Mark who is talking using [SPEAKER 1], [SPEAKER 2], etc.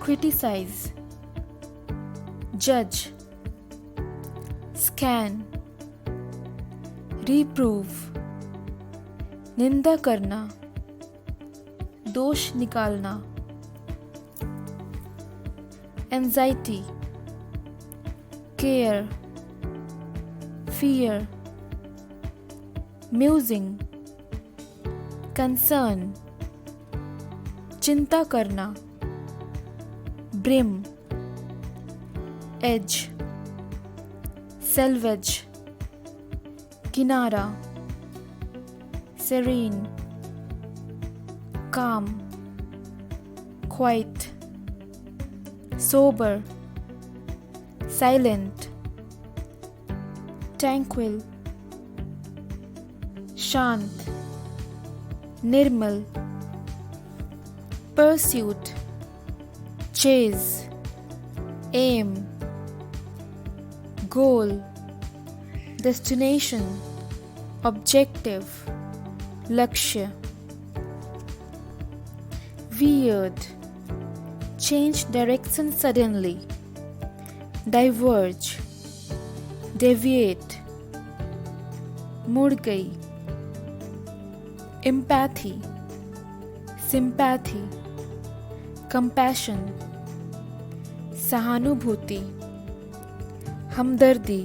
[SPEAKER 1] criticize, judge, scan, reprove, निंदा करना, दोष निकालना, anxiety, care, fear, musing, concern, चिंता करना, BRIM, edge, selvage, किनारा, serene, calm, quiet, sober, silent, tranquil, शांत, निर्मल, pursuit, chase, aim, goal, destination, objective, लक्ष्य, veered, change direction suddenly, diverge, deviate, मुड़ गई, empathy, sympathy, compassion, सहानुभूति, हमदर्दी,